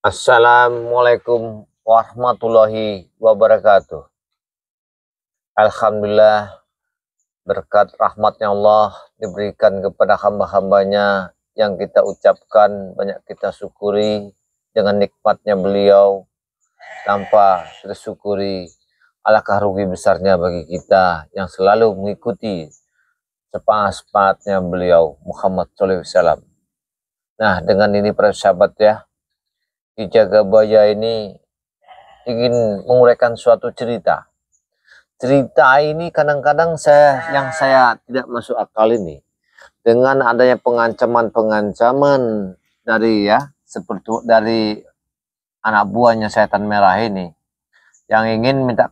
Assalamualaikum warahmatullahi wabarakatuh. Alhamdulillah, berkat rahmatnya Allah diberikan kepada hamba-hambanya yang kita ucapkan, banyak kita syukuri dengan nikmatnya beliau. Tanpa tersyukuri, alangkah rugi besarnya bagi kita yang selalu mengikuti sepakat-sepakatnya beliau Muhammad SAW. Nah, dengan ini para sahabat ya, Ki Jagabaya ini ingin menguraikan suatu cerita. Cerita ini kadang-kadang saya tidak masuk akal ini. Dengan adanya pengancaman-pengancaman dari anak buahnya setan merah ini yang ingin minta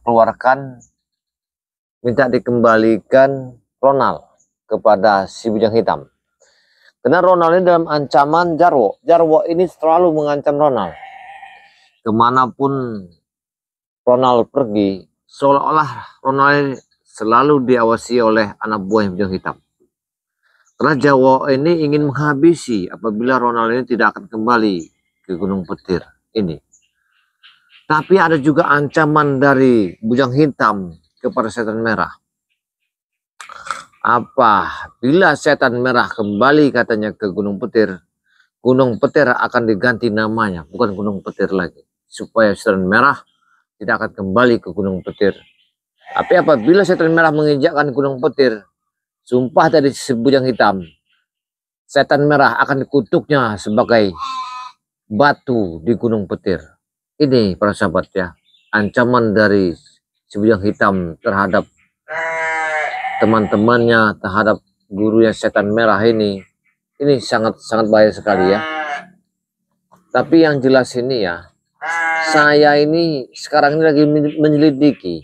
dikembalikan Ronald kepada si bujang hitam. Karena Ronald ini dalam ancaman Jarwo. Jarwo ini selalu mengancam Ronald. Kemanapun Ronald pergi, seolah-olah Ronald selalu diawasi oleh anak buah yang bujang hitam. Karena Jarwo ini ingin menghabisi apabila Ronald ini tidak akan kembali ke Gunung Petir ini. Tapi ada juga ancaman dari bujang hitam kepada setan merah. Apabila setan merah kembali katanya ke Gunung Petir akan diganti namanya, bukan Gunung Petir lagi, supaya setan merah tidak akan kembali ke Gunung Petir. Tapi apabila setan merah menginjakkan Gunung Petir, sumpah dari si bujang hitam, setan merah akan dikutuknya sebagai batu di Gunung Petir. Ini para sahabat ya, ancaman dari si bujang hitam terhadap teman-temannya, terhadap gurunya setan merah ini sangat bahaya sekali ya. Tapi yang jelas ini ya, saya ini sekarang ini lagi menyelidiki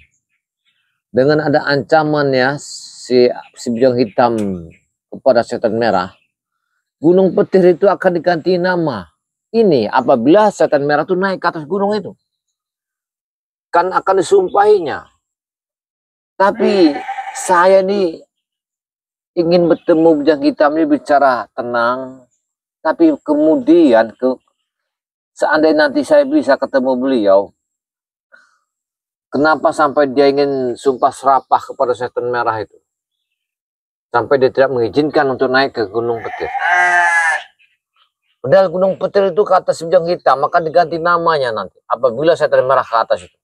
dengan ada ancaman ya si bujang hitam kepada setan merah. Gunung Petir itu akan diganti nama. Ini apabila setan merah itu naik ke atas gunung itu, kan akan disumpahinya. Tapi saya ini ingin bertemu bujang hitam ini bicara tenang, tapi kemudian seandainya nanti saya bisa ketemu beliau, kenapa sampai dia ingin sumpah serapah kepada setan merah itu, sampai dia tidak mengizinkan untuk naik ke Gunung Petir. Padahal Gunung Petir itu ke atas bujang hitam, maka diganti namanya nanti apabila setan merah ke atas itu,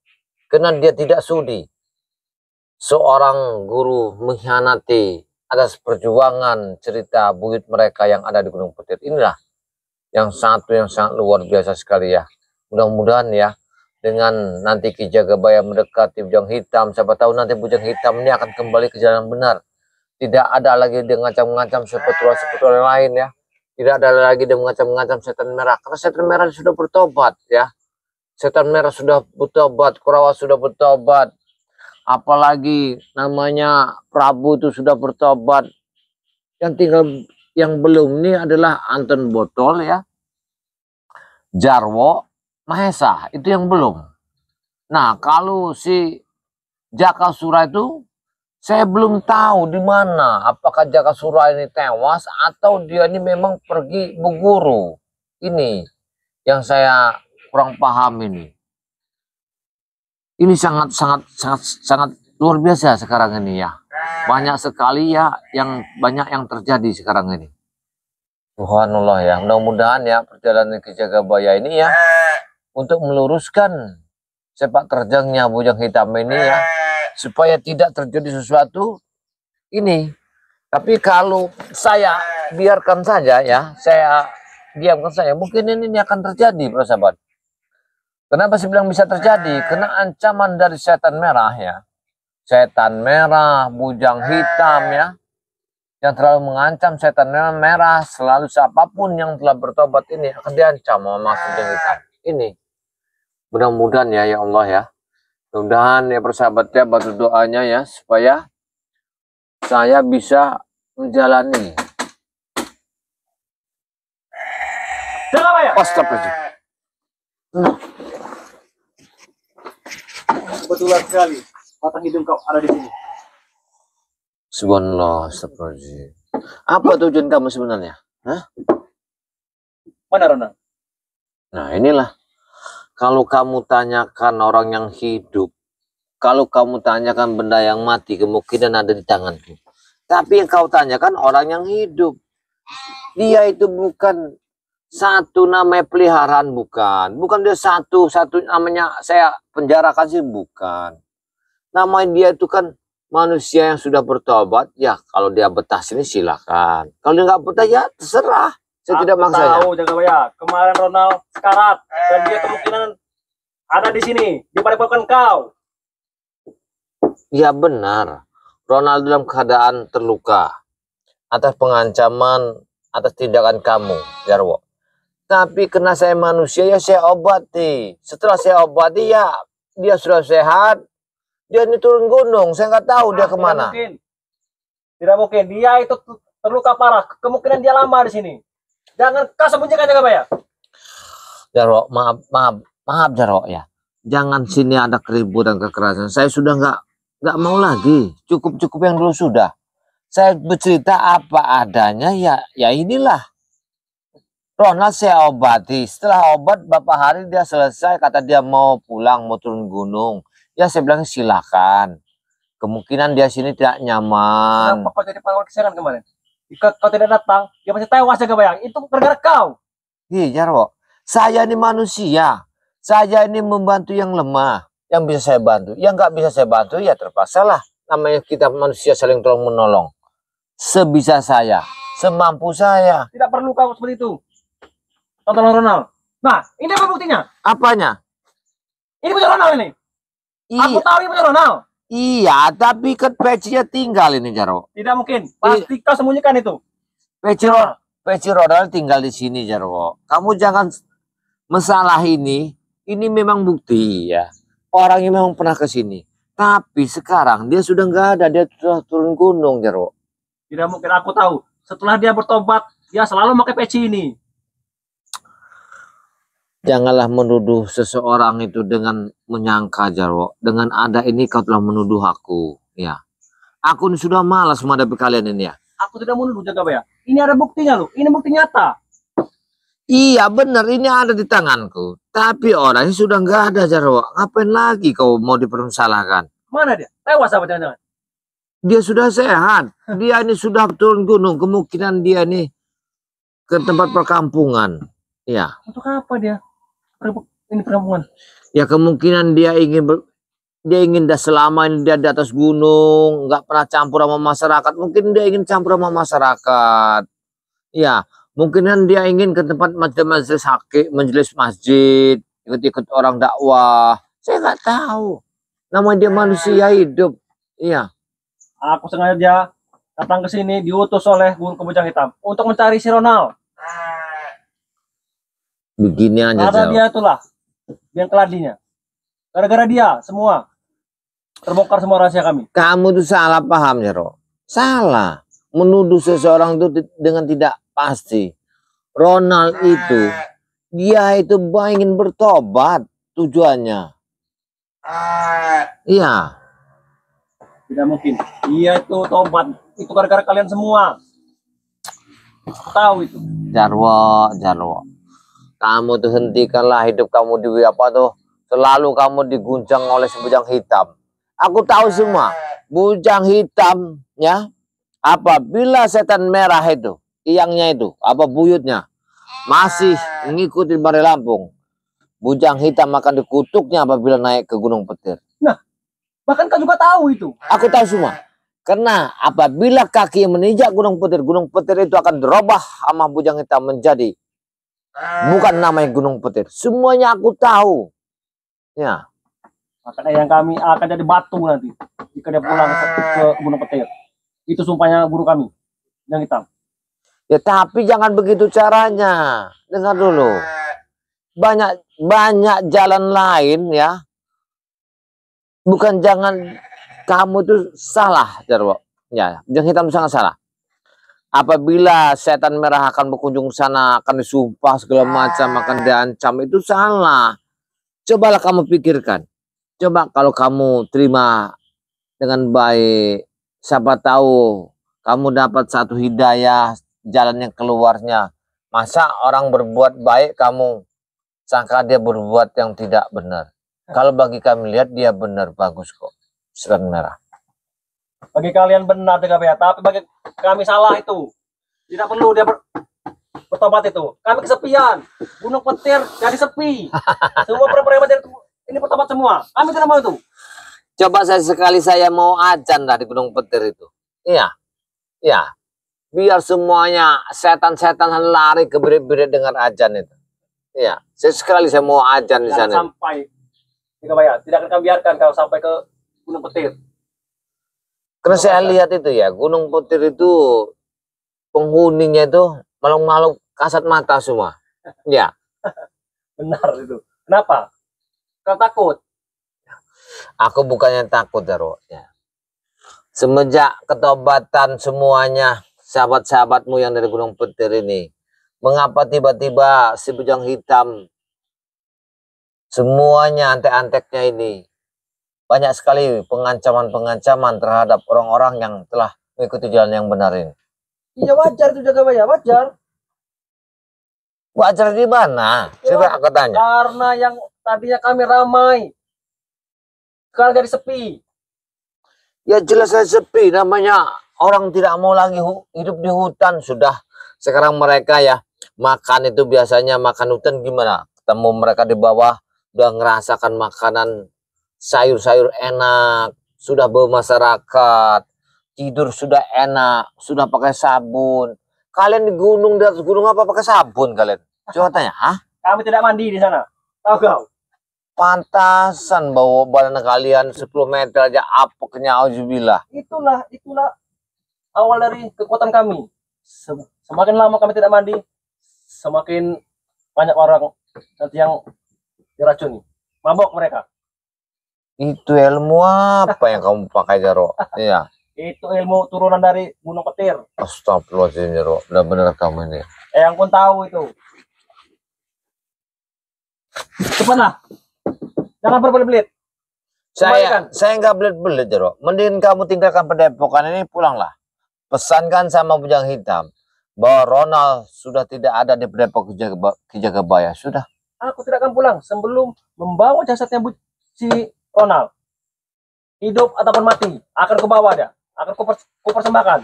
karena dia tidak sudi seorang guru mengkhianati atas perjuangan cerita buyut mereka yang ada di Gunung Petir. Inilah yang sangat luar biasa sekali ya. Mudah-mudahan ya, dengan nanti Ki Jagabaya mendekati bujang hitam, siapa tahu nanti bujang hitam ini akan kembali ke jalan benar. Tidak ada lagi dia mengancam-ngancam sepetualang lain ya. Tidak ada lagi dia mengancam-ngancam setan merah. Karena setan merah sudah bertobat ya. Setan merah sudah bertobat, Kurawa sudah bertobat. Apalagi namanya Prabu itu sudah bertobat. Yang tinggal yang belum ini adalah Anton Botol ya, Jarwo, Mahesa, itu yang belum. Nah, kalau si Jakasura itu saya belum tahu di mana, apakah Jakasura ini tewas atau dia ini memang pergi berguru. Ini yang saya kurang paham ini. Ini sangat luar biasa sekarang ini ya. Banyak sekali ya banyak yang terjadi sekarang ini. Subhanallah ya. Mudah-mudahan ya perjalanan Ki Jagabaya ini ya untuk meluruskan sepak terjangnya bujang hitam ini ya, supaya tidak terjadi sesuatu ini. Tapi kalau saya biarkan saja ya, saya diamkan saja, mungkin ini akan terjadi para sahabat. Kenapa saya bilang bisa terjadi? Karena ancaman dari setan merah ya. Setan merah, bujang hitam ya. Yang terlalu mengancam setan merah, selalu siapapun yang telah bertobat ini akan diancam sama bujang hitam. Ini. Mudah-mudahan ya Allah ya. Mudah-mudahan ya persahabat ya, bantu doanya ya supaya saya bisa menjalani. Astagfirullah. Kebetulan sekali batang hidung kau ada di sini. Subhanallah, astagfirullah. Apa tujuan kamu sebenarnya? Hah? Mana Ronald? Nah inilah Kalau kamu tanyakan orang yang hidup, kalau kamu tanyakan benda yang mati, kemungkinan ada di tanganku. Tapi yang kau tanyakan orang yang hidup. Dia itu bukan satu namanya peliharaan, bukan. Bukan dia satu namanya saya penjarakan sih, bukan. Namanya dia itu kan manusia yang sudah bertobat. Ya kalau dia betah sini silakan. Kalau dia nggak betah ya terserah. Saya tidak maksanya. Tahu Jagabaya, kemarin Ronald sekarat dan dia kemungkinan ada di sini di padepokan kau. Ya benar. Ronald dalam keadaan terluka atas pengancaman, atas tindakan kamu, Jarwo. Tapi karena saya manusia ya saya obati. Setelah saya obati ya dia sudah sehat. Dia ini turun gunung. Saya nggak tahu dia kemana. Tidak mungkin. Dia itu terluka parah. Kemungkinan dia lama di sini. Jangan kau sembunyikan Jagabaya. Jarwo, maaf Jarwo ya. Jangan sini ada keributan kekerasan. Saya sudah nggak mau lagi. Cukup yang dulu sudah. Saya bercerita apa adanya ya inilah. Ronald saya obati. Setelah obat beberapa hari dia selesai. Kata dia mau pulang, mau turun gunung. Ya saya bilang silakan. Kemungkinan dia sini tidak nyaman. Kenapa kau jadi pengawal keseran kemarin? Jika kau tidak datang, dia pasti tewas Jagabaya. Itu gara-gara kau. Iya Jarwo. Saya ini manusia. Saya ini membantu yang lemah. Yang bisa saya bantu. Yang nggak bisa saya bantu ya terpaksalah. Namanya kita manusia saling tolong menolong. Sebisa saya. Semampu saya. Tidak perlu kau seperti itu. Tonton Ronald. Nah, ini apa buktinya? Apanya? Ini punya Ronald ini. Aku tahu ini punya Ronald. Iya, tapi kan pecinya tinggal ini Jarwo. Tidak mungkin. Pasti kau sembunyikan itu. Peci Ronald tinggal di sini Jarwo. Kamu jangan masalah ini. Ini memang bukti ya. Orangnya memang pernah ke sini. Tapi sekarang dia sudah nggak ada. Dia sudah turun gunung Jarwo. Tidak mungkin, aku tahu. Setelah dia bertobat, dia selalu pakai peci ini. Janganlah menuduh seseorang itu dengan menyangka Jarwo. Dengan ada ini kau telah menuduh aku. Ya. Aku ini sudah malas menghadapi kalian ini ya. Aku tidak menuduh Jagabaya. Ini ada buktinya loh. Ini bukti nyata. Iya benar ini ada di tanganku. Tapi orangnya sudah nggak ada Jarwo. Ngapain lagi kau mau dipermasalahkan? Mana dia? Tewas apa jangan-jangan? Dia sudah sehat. Dia ini sudah turun gunung. Kemungkinan dia ini ke tempat perkampungan. Ya. Untuk apa dia? Ini perkampungan. Ya kemungkinan dia ingin dah selama ini dia di atas gunung, nggak pernah campur sama masyarakat. Mungkin dia ingin campur sama masyarakat. Ya, mungkinan dia ingin ke tempat majelis hakim, majelis masjid, ikut-ikut orang dakwah. Saya nggak tahu. Namanya dia manusia hidup. Iya. Aku sengaja datang ke sini diutus oleh Guru Kebujang Hitam untuk mencari si Ronald. Begini aja. Karena dia itulah yang keladinya. Gara-gara dia semua terbongkar semua rahasia kami. Kamu tuh salah paham ya, Ro. Salah. Menuduh seseorang itu dengan tidak pasti. Ronald itu, dia itu ingin bertobat tujuannya. Iya. Tidak mungkin. Dia itu tobat. Itu gara-gara kalian semua. Tahu itu. Jarwo. Kamu tuh hentikanlah hidup kamu di apa tuh. Selalu kamu diguncang oleh sebujang hitam. Aku tahu semua. Bujang hitam ya. Apabila setan merah itu, tiangnya itu, apa buyutnya masih mengikuti Bare Lampung, bujang hitam akan dikutuknya apabila naik ke Gunung Petir. Nah, bahkan kau juga tahu itu. Aku tahu semua. Karena apabila kaki menginjak Gunung Petir itu akan dirubah sama bujang hitam menjadi bukan namanya Gunung Petir. Semuanya aku tahu. Ya. Makanya yang kami akan jadi batu nanti jika dia pulang ke Gunung Petir. Itu sumpahnya guru kami yang hitam. Ya tapi jangan begitu caranya. Dengar dulu. Banyak jalan lain ya. Bukan jangan kamu itu salah, Jarwo. Ya, yang hitam itu sangat salah. Apabila setan merah akan berkunjung sana, akan disumpah segala macam, akan diancam, itu salah. Cobalah kamu pikirkan. Coba kalau kamu terima dengan baik, siapa tahu kamu dapat satu hidayah, jalan yang keluarnya. Masa orang berbuat baik kamu sangka dia berbuat yang tidak benar. Kalau bagi kami lihat dia benar, bagus kok. Sirat merah. Bagi kalian benar ya, tapi bagi kami salah itu. Tidak perlu dia bertobat itu. Kami kesepian. Gunung Petir jadi sepi. Semua preman ini bertobat semua. Kami tidak mau itu. Coba saya mau azan dari Gunung Petir itu. Iya. Ya. Biar semuanya setan-setan lari ke birit-birit dengar azan itu. Iya. Sekali saya mau azan di sana. Sampai tidak akan kami biarkan kalau sampai ke Gunung Petir. Karena saya lihat itu ya, Gunung Petir itu penghuninya itu malu-malu kasat mata semua. Ya. Benar itu. Kenapa? Kau takut? Aku bukannya takut, Jaro. Ya. Semenjak ketobatan semuanya, sahabat-sahabatmu yang dari Gunung Petir ini, mengapa tiba-tiba si bujang hitam semuanya antek-anteknya ini banyak sekali pengancaman-pengancaman terhadap orang-orang yang telah mengikuti jalan yang benar ini. Iya wajar itu Jagabaya, wajar. Wajar di mana? Coba aku tanya. Karena yang tadinya kami ramai, sekarang jadi sepi. Ya jelas saja sepi, namanya orang tidak mau lagi hidup di hutan sudah. Sekarang mereka ya makan itu biasanya makan hutan gimana? Ketemu mereka di bawah udah ngerasakan makanan sayur-sayur enak, sudah bermasyarakat, tidur sudah enak, sudah pakai sabun. Kalian di gunung, di atas gunung apa pakai sabun kalian? Coba tanya, hah? Kami tidak mandi di sana. Tahu kau? Pantasan bawa badan kalian 10 meter aja apeknya, auzubillah. Itulah awal dari kekuatan kami. Semakin lama kami tidak mandi, semakin banyak orang nanti yang diracuni. Mabok mereka. Itu ilmu apa yang kamu pakai, Jaro? Iya. Itu ilmu turunan dari Gunung Petir. Astagfirullahaladzim, Jaro. Benar-benar kamu ini. Yang pun tahu itu. Cepatlah. Jangan berbelit-belit. Saya nggak belit-belit, Jaro. Mending kamu tinggalkan Padepokan ini, pulanglah. Pesankan sama bujang hitam bahwa Ronald sudah tidak ada di Padepokan Ki Jagabaya. Sudah. Aku tidak akan pulang sebelum membawa jasadnya si Ronald. Hidup ataupun mati, akan kubawa dia. Akan kupersembahkan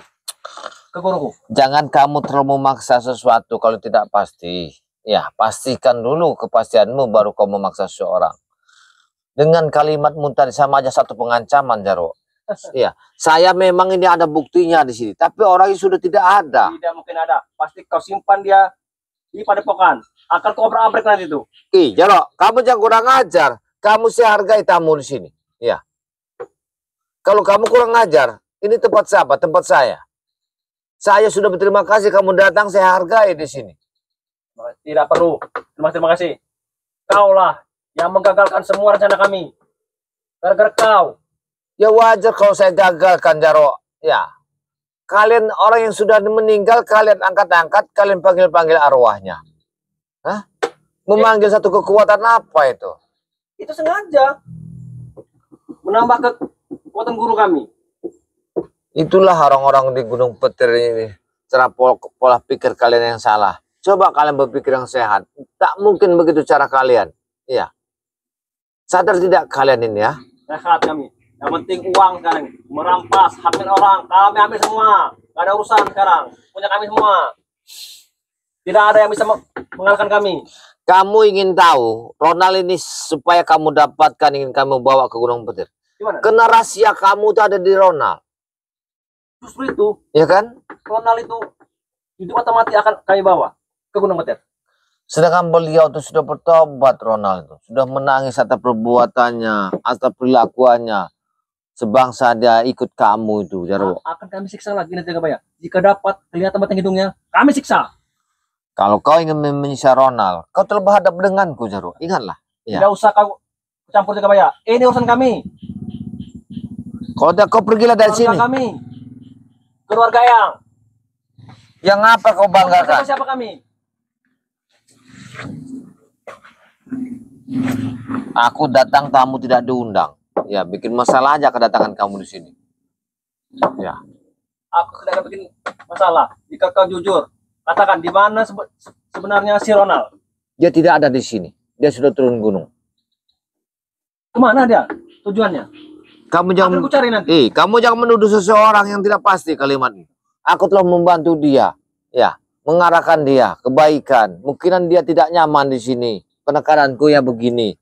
ke guruku. Jangan kamu terlalu memaksa sesuatu kalau tidak pasti. Ya, pastikan dulu kepastianmu baru kau memaksa seseorang. Dengan kalimatmu tadi sama aja satu pengancaman, Jaro. Iya, saya memang ini ada buktinya di sini, tapi orangnya sudah tidak ada. Tidak mungkin ada. Pasti kau simpan dia di Padepokan. Akan kau obrak-abrik nanti itu. Ih, Jaro, kamu jangan kurang ajar. Kamu saya hargai tamu di sini. Ya. Kalau kamu kurang ajar, ini tempat siapa? Tempat saya. Saya sudah berterima kasih kamu datang, saya hargai di sini. Tidak perlu. Terima kasih. Kaulah yang menggagalkan semua rencana kami. Gara-gara kau. Ya wajar kalau saya gagalkan, Jaro. Ya. Kalian orang yang sudah meninggal, kalian angkat-angkat, kalian panggil-panggil arwahnya. Hah? Memanggil satu kekuatan apa itu? Itu sengaja. Menambah kekuatan guru kami. Itulah orang-orang di Gunung Petir ini. Cara pola pikir kalian yang salah. Coba kalian berpikir yang sehat. Tak mungkin begitu cara kalian. Iya. Sadar tidak kalian ini ya? Sehat kami. Yang penting uang sekarang. Merampas, hamil orang. Kami ambil semua. Gak ada urusan sekarang. Punya kami semua. Tidak ada yang bisa mengalahkan kami. Kamu ingin tahu Ronald ini supaya kamu dapatkan, ingin kamu bawa ke Gunung Petir. Gimana? Karena rahasia kamu itu ada di Ronald. Justru itu. Ya kan? Ronald itu hidup atau mati akan kami bawa ke Gunung Petir. Sedangkan beliau itu sudah bertobat, Ronald itu. Sudah menangis atas perbuatannya, atas perilakuannya. Sebangsa dia ikut kamu itu, Jaro. Akan kami siksa lagi nanti Jagabaya. Jika dapat kelihatan batang hidungnya, kami siksa. Kalau kau ingin menyiksa Ronald, kau telah berhadap denganku, Jaro. Ingatlah. Ya. Tidak usah kau campur Jagabaya. Ini urusan kami. Kalau tidak, kau pergilah dari sini. Kami. Keluarga Yang apa kau banggakan? Siapa kami? Aku datang tamu tidak diundang. Ya, bikin masalah aja kedatangan kamu di sini. Ya. Aku tidak akan bikin masalah. Jika kau jujur, katakan di mana sebenarnya si Ronald. Dia tidak ada di sini. dia sudah turun gunung. Kemana dia? Tujuannya? Kamu Akan jangan ku cari nanti. kamu jangan menuduh seseorang yang tidak pasti kalimat ini. Aku telah membantu dia, ya, mengarahkan dia kebaikan. Mungkinan dia tidak nyaman di sini. Penekananku ya begini.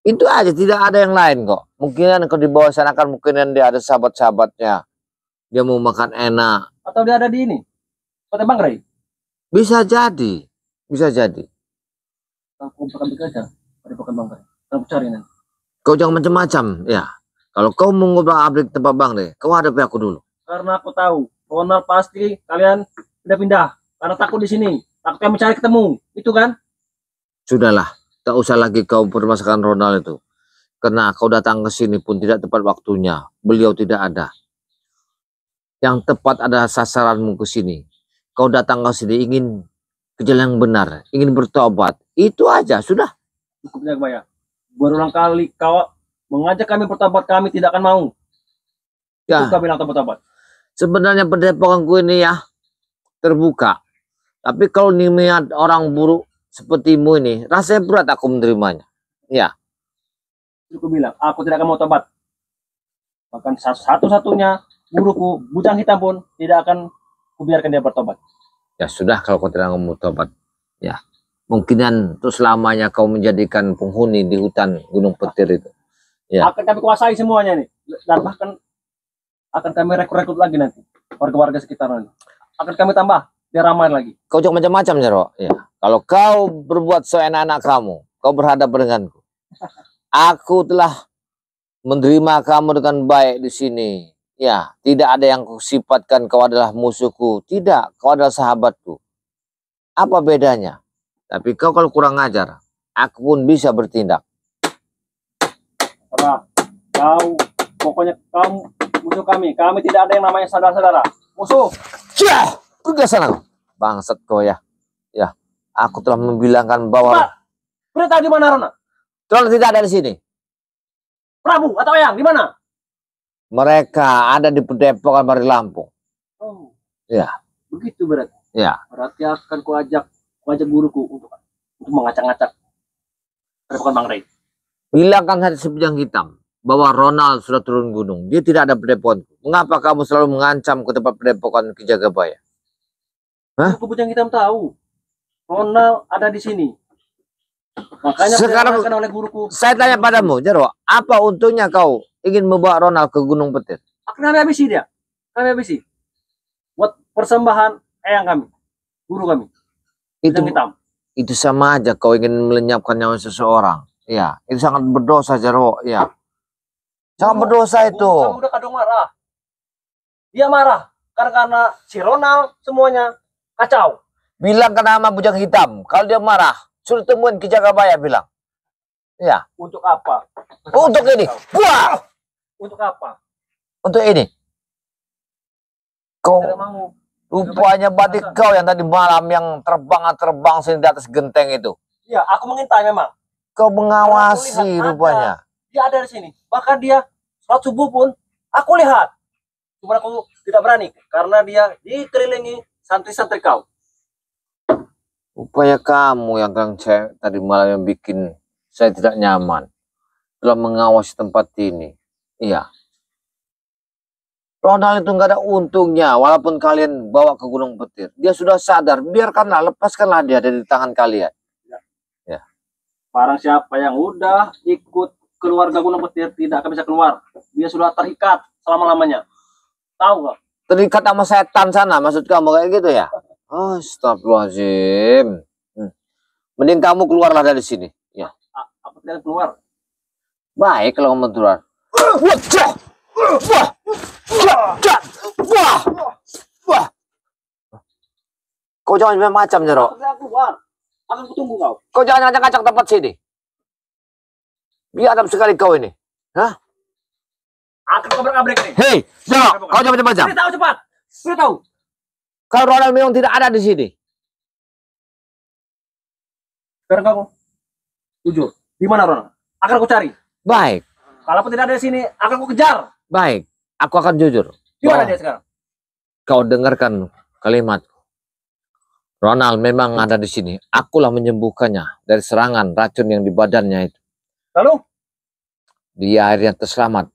Itu aja, tidak ada yang lain kok. Mungkinan kalau di bawah sana kan mungkinan dia ada sahabat-sahabatnya. Dia mau makan enak. Atau dia ada di ini? Kota Bangrai? Bisa jadi. Bisa jadi. Aku bakal bekerja pada Kota Bangrai. Aku cari nanti. Kau jangan macam-macam, ya. Kalau kau mau ngobrol tentang Bang deh, kau hadapi aku dulu. Karena aku tahu Ronald pasti kalian pindah-pindah karena takut di sini, takut kami mencari ketemu, itu kan? Sudahlah, tak usah lagi kau permasalahkan Ronald itu. Karena kau datang ke sini pun tidak tepat waktunya. Beliau tidak ada. Yang tepat adalah sasaranmu ke sini. Kau datang ke sini ingin ke jalan yang benar, ingin bertobat. Itu aja, sudah. Cukup Jagabaya. Berulang kali kau mengajak kami bertobat, kami tidak akan mau. Ya. Itu kau bilang tobat-tobat. Sebenarnya pendepokanku ini ya terbuka. Tapi kalau niat orang buruk sepertimu ini, rasanya berat aku menerimanya. Ya. Aku bilang, aku tidak akan mau tobat. Bahkan satu-satunya guruku, Bujang Hitam pun tidak akan kubiarkan dia bertobat. Ya sudah kalau kau tidak mau tobat. Ya. Mungkinan terus selamanya kau menjadikan penghuni di hutan Gunung Petir itu. Ya. Akan kami kuasai semuanya nih. Dan bahkan akan kami rekrut lagi nanti. Warga-warga sekitar nanti. Akan kami tambah. Biar ramai lagi. Kau jangan macam-macam, Jero. Ya. Kalau kau berbuat seenak-enak kamu, kau berhadapan denganku. Aku telah menerima kamu dengan baik di sini. Ya, tidak ada yang kusifatkan kau adalah musuhku. Tidak, kau adalah sahabatku. Apa bedanya? Tapi kau kalau kurang ajar, aku pun bisa bertindak. Karena kau, pokoknya kamu musuh kami. Kami tidak ada yang namanya saudara-saudara. Musuh. Cah, pergi sana. Bangsat kau ya. Ya, aku telah membilangkan bahwa Berita di mana Rona? Ronald tidak ada di sini. Prabu atau Eyang di mana? Mereka ada di Padepokan Mari Lampung. Oh. Ya. Begitu berarti. Ya. Berarti akan kuajak guruku untuk mengacak-ngacak Padepokan Bangrai. Bilangkan hati sebujang hitam bahwa Ronald sudah turun gunung. Dia tidak ada padepokan. Mengapa kamu selalu mengancam ke tempat padepokan Ki Jagabaya? Hah? Aku Bujang Hitam tahu Ronald ada di sini. Makanya Sekarang oleh guruku. saya tanya padamu, Jero, apa untungnya kau ingin membawa Ronald ke Gunung Petir? Akan kami habisi dia. Kami habisi. Buat persembahan Eyang kami. Guru kami. Itu Bujang Hitam. itu sama aja kau ingin melenyapkan nyawa seseorang. Ya, itu sangat berdosa, Jero. Ya. Sangat berdosa itu. Kamu udah kadang marah. Dia marah karena si Ronald semuanya kacau. Bilang ke nama Bujang Hitam. Kalau dia marah, suruh temuin Ki Jagabaya bilang. Ya. Untuk apa? Untuk ini. Wah. Untuk apa? Untuk ini. Kau Tidak mau. rupanya batik kau yang tadi malam yang terbang sini di atas genteng itu. Iya, aku mengintai memang. Kau mengawasi rupanya. Dia ada di sini. Bahkan dia sholat subuh pun aku lihat. Cuma aku tidak berani karena dia dikelilingi santri-santri kau. Upaya kamu yang tadi malam yang bikin saya tidak nyaman. Telah mengawasi tempat ini. Iya. Ronald itu nggak ada untungnya walaupun kalian bawa ke Gunung Petir. Dia sudah sadar. Biarkanlah, lepaskanlah dia dari tangan kalian. Ya. Barang siapa yang udah ikut keluarga Gunung Petir tidak akan bisa keluar. Dia sudah terikat selama-lamanya. Tahu nggak? Terikat sama setan sana, maksud kamu kayak gitu ya? Astagfirullahaladzim. Mending kamu keluarlah dari sini. Ya. Apa tidak keluar? Baik kalau kamu keluar. Wah. Kau jangan macam Jero. Aku tidak keluar. Akan kutunggu kau. Kau jangan ngacak-ngacak tempat sini. Biadab sekali kau ini. Hah? Akan kabrak-kabrik ini. Hei, Jero, kau jangan macam-macam. Beritahu cepat. Beritahu. Kalau Ronald memang tidak ada di sini. Sekarang kamu jujur. Di mana Ronald? Akan aku cari. Baik, Kalaupun tidak ada di sini, akan aku kejar. baik. Aku akan jujur. Di mana dia sekarang? Kau dengarkan kalimatku. Ronald memang ada di sini. Akulah menyembuhkannya dari serangan racun yang di badannya itu. Lalu? Dia akhirnya terselamat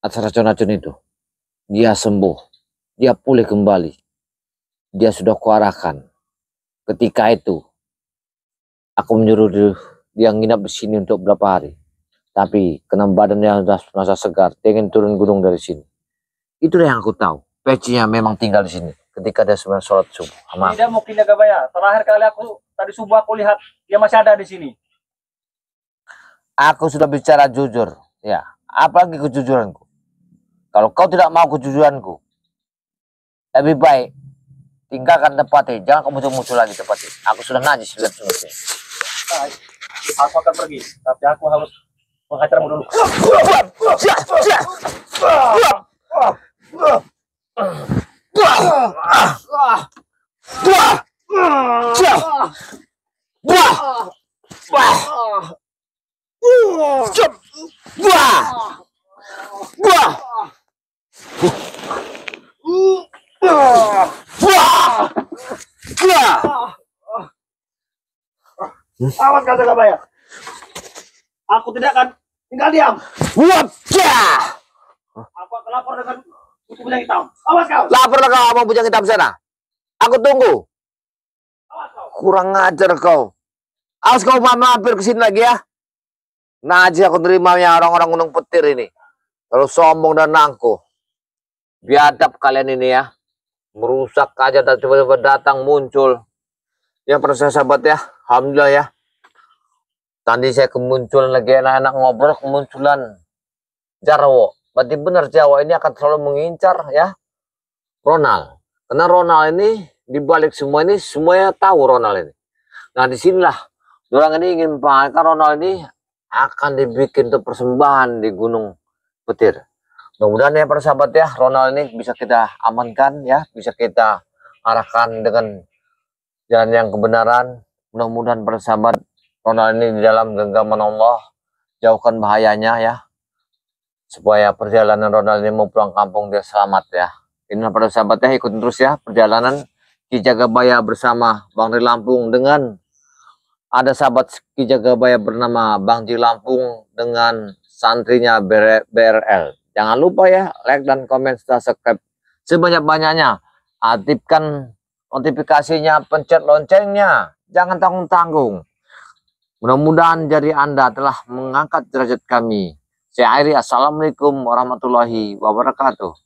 atas racun-racun itu. Dia sembuh. Dia pulih kembali. Dia sudah kuarahkan. Ketika itu, aku menyuruh dia nginap di sini untuk beberapa hari. Tapi karena badannya sudah merasa segar, dia ingin turun gunung dari sini. Itu yang aku tahu. Pecinya memang tinggal di sini. Ketika dia sebenarnya sholat subuh. Tidak mungkin Jagabaya. Terakhir kali aku tadi subuh aku lihat dia masih ada di sini. Aku sudah bicara jujur, ya. Apalagi kejujuranku. Kalau kau tidak mau kejujuranku, lebih baik tinggalkan tempat ini. Jangan kamu muncul lagi tempat ini. Aku sudah najis lihat semuanya. Aku akan pergi, tapi aku harus menghajarmu dulu. Awas kau Jagabaya. Aku tidak akan tinggal diam. Aku akan lapor dengan buku bujang hitam. Awas kau. Laporlah kau sama bujang hitam sana. Aku tunggu. Awas kau. Kurang ngajar kau. Awas kau mampir ke sini lagi ya. Najis aku nerimanya orang-orang Gunung Petir ini. Kalau sombong dan nangku. Biadab kalian ini ya. Merusak aja dan tiba-tiba datang muncul. Ya pada sahabat ya. Alhamdulillah ya. Tadi saya kemunculan lagi anak-anak ngobrol, kemunculan Jarwo. Berarti benar Jawa ini akan selalu mengincar ya Ronald. Karena Ronald ini dibalik semua ini semuanya tahu Ronald ini. Nah disinilah orang ini ingin mengatakan Ronald ini akan dibikin untuk persembahan di Gunung Petir. Mudah-mudahan ya para sahabat ya, Ronald ini bisa kita amankan ya, bisa kita arahkan dengan jalan yang kebenaran. Mudah-mudahan para sahabat Ronald ini di dalam genggaman Allah, jauhkan bahayanya ya, supaya perjalanan Ronald ini mau pulang kampung dia selamat ya. Inilah para sahabat ya, ikutin terus ya perjalanan Ki Jagabaya bersama Bang Ri Lampung dengan ada sahabat Ki Jagabaya bernama Bang Ji Lampung dengan santrinya BRL. Jangan lupa ya, like dan komen serta subscribe sebanyak-banyaknya. Aktifkan notifikasinya, pencet loncengnya. Jangan tanggung-tanggung. Mudah-mudahan jari Anda telah mengangkat derajat kami. Saya Airi, assalamualaikum warahmatullahi wabarakatuh.